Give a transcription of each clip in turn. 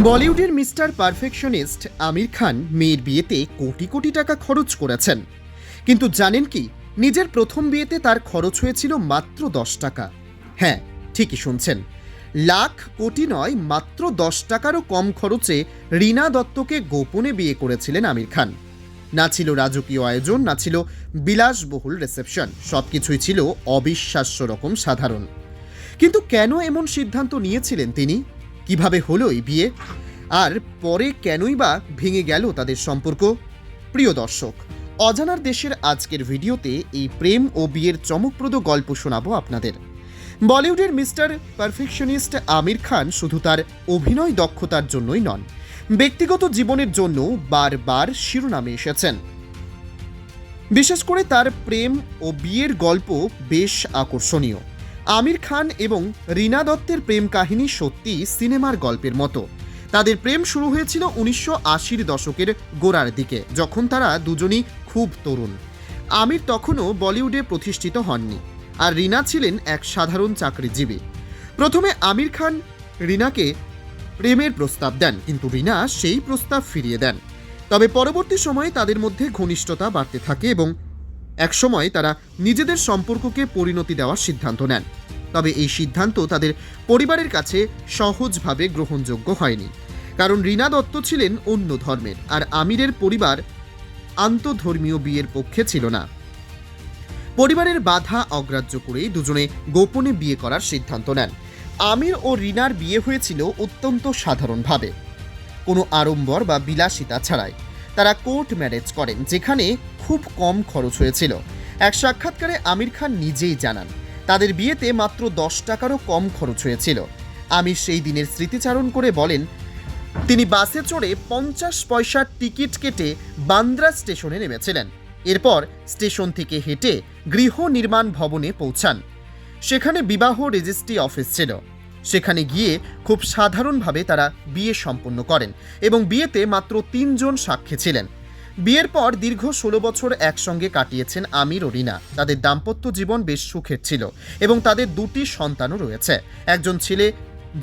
বলিউডের mister perfectionist Aamir Khan মেয়ের বিয়েতে কোটি কোটি টাকা খরচ করেছেন। কিন্তু জানেন কি, নিজের প্রথম বিয়েতে তার খরচ হয়েছিল মাত্র 10 টাকা। হ্যাঁ, ঠিকই শুনছেন, লাখ কোটি নয়, মাত্র 10 টাকারও কম খরচে রীনা দত্তকে গোপনে বিয়ে করেছিলেন আমির খান। না ছিল রাজকীয় আয়োজন, না ছিল বিলাসবহুল রিসেপশন, সবকিছুই ছিল অবিশ্বাস্য রকম সাধারণ। কিন্তু কেন এমন সিদ্ধান্ত নিয়েছিলেন তিনি? কিভাবে হলো এই বিয়ে? আর পরে কেনই বা ভেঙে গেল তাদের সম্পর্ক? প্রিয় দর্শক, অজানার দেশের আজকের ভিডিওতে এই প্রেম ও বিয়ের চমকপ্রদ গল্প শোনাবো আপনাদের। বলিউডের মিস্টার পারফেকশনিস্ট আমির খান শুধু তার অভিনয় দক্ষতার জন্যই নন, ব্যক্তিগত জীবনের জন্য বারবার শিরোনামে এসেছেন। বিশেষ করে তার প্রেম ও বিয়ের গল্প বেশ আকর্ষণীয়। আমির খান এবং রীনা দত্তের প্রেম কাহিনী সত্যি সিনেমার গল্পের মতো। তাদের প্রেম শুরু হয়েছিল 1980-র দশকের গোড়ার দিকে, যখন তারা দুজনই খুব তরুণ। আমির তখনও বলিউডে প্রতিষ্ঠিত হননি, আর রীনা ছিলেন এক সাধারণ চাকরিজীবী। প্রথমে আমির খান রীনাকে প্রেমের প্রস্তাব দেন, কিন্তু রীনা সেই প্রস্তাব ফিরিয়ে দেন। তবে পরবর্তী সময়ে তাদের মধ্যে ঘনিষ্ঠতা বাড়তে থাকে এবং একসময় তারা নিজেদের সম্পর্ককে পরিণতি দেওয়ার সিদ্ধান্ত নেন। তবে এই সিদ্ধান্ত তাদের পরিবারের কাছে সহজভাবে গ্রহণযোগ্য হয়নি, কারণ রীনা দত্ত ছিলেন অন্য ধর্মের, আর আমিরের পরিবার আন্তঃধর্মীয় বিয়ের পক্ষে ছিল না। পরিবারের বাধা অগ্রাহ্য করেই দুজনে গোপনে বিয়ে করার সিদ্ধান্ত নেন। আমির ও রীনার বিয়ে হয়েছিল অত্যন্ত সাধারণভাবে, কোনো আড়ম্বর বা বিলাসিতা ছাড়াই। তারা কোর্ট ম্যারেজ করেন, যেখানে খুব কম খরচ হয়েছিল। এক সাক্ষাৎকারে আমির খান নিজেই জানান, তাদের বিয়েতে মাত্র 10 টাকারও কম খরচ হয়েছিল। আমির সেই দিনের স্মৃতিচারণ করে বলেন, তিনি বাসে চড়ে 50 পয়সার টিকিট কেটে বান্দ্রা স্টেশনে নেমেছিলেন। এরপর স্টেশন থেকে হেঁটে গৃহ নির্মাণ ভবনে পৌঁছান। সেখানে বিবাহ রেজিস্ট্রি অফিস ছিল। সেখানে গিয়ে খুব সাধারণভাবে তারা বিয়ে সম্পন্ন করেন এবং বিয়েতে মাত্র 3 জন সাক্ষী ছিলেন। বিয়ের পর দীর্ঘ 16 বছর একসঙ্গে কাটিয়েছেন আমির ও রীনা। তাদের দাম্পত্য জীবন বেশ সুখের ছিল এবং তাদের 2টি সন্তানও রয়েছে, একজন ছেলে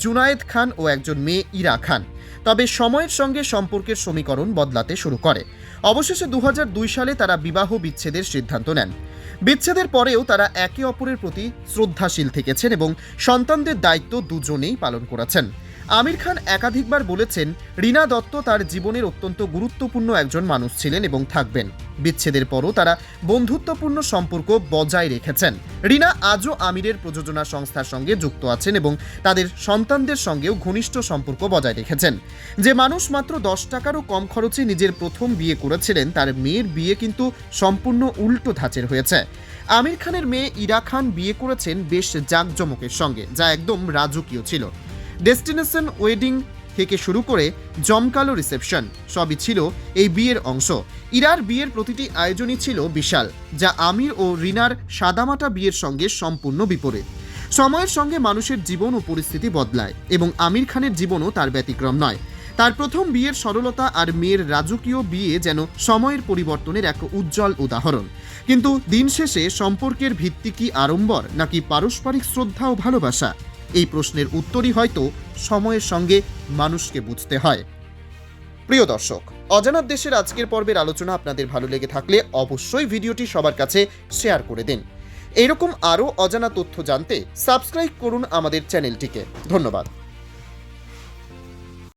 জুনায়েদ খান ও একজন মেয়ে ইরা খান। তবে সময়ের সঙ্গে সম্পর্কের সমীকরণ বদলাতে শুরু করে। অবশেষে 2002 সালে তারা বিবাহ বিচ্ছেদের সিদ্ধান্ত নেন। বিচ্ছেদের পরেও তারা একে অপরের প্রতি শ্রদ্ধাশীল থেকেছেন এবং সন্তানদের দায়িত্ব দুজনেই পালন করেছেন। আমির খান একাধিকবার বলেছেন, রীনা দত্ত তার জীবনের অত্যন্ত গুরুত্বপূর্ণ একজন মানুষ ছিলেন এবং থাকবেন। বিচ্ছেদের পরও তারা বন্ধুত্বপূর্ণ সম্পর্ক বজায় রেখেছেন। রীনা আজও আমিরের প্রযোজনা সংস্থার সঙ্গে যুক্ত আছেন এবং তাদের সন্তানদের সঙ্গেও ঘনিষ্ঠ সম্পর্ক বজায় রেখেছেন। যে মানুষ মাত্র 10 টাকারও কম খরচে নিজের প্রথম বিয়ে করেছিলেন, তার মেয়ের বিয়ে কিন্তু সম্পূর্ণ উল্টো ধাঁচের হয়েছে। আমির খানের মেয়ে ইরা খান বিয়ে করেছেন বেশ জাঁকজমকের সঙ্গে, যা একদম রাজকীয় ছিল। ডেস্টিনেশন ওয়েডিং থেকে শুরু করে জমকালো রিসেপশন সবই ছিল এই বিয়ের অংশ। ইরার বিয়ের প্রতিটি আয়োজনই ছিল বিশাল, যা আমির ও রীনার সাদামাটা বিয়ের সঙ্গে সম্পূর্ণ বিপরীত। সময়ের সঙ্গে মানুষের জীবন ও পরিস্থিতি বদলায় এবং আমির খানের জীবনও তার ব্যতিক্রম নয়। তার প্রথম বিয়ের সরলতা আর মেয়ের রাজকীয় বিয়ে যেন সময়ের পরিবর্তনের এক উজ্জ্বল উদাহরণ। কিন্তু দিন শেষে সম্পর্কের ভিত্তি কি আড়ম্বর নাকি পারস্পরিক শ্রদ্ধা ও ভালোবাসা? এই প্রশ্নের উত্তরই হয়তো সময়ের সঙ্গে মানুষকে বুঝতে হয়। প্রিয় দর্শক, অজানার দেশের আজকের পর্বের আলোচনা আপনাদের ভালো লেগে থাকলে অবশ্যই ভিডিওটি সবার কাছে শেয়ার করে দিন। এরকম আরও অজানা তথ্য জানতে সাবস্ক্রাইব করুন আমাদের চ্যানেলটিকে। ধন্যবাদ।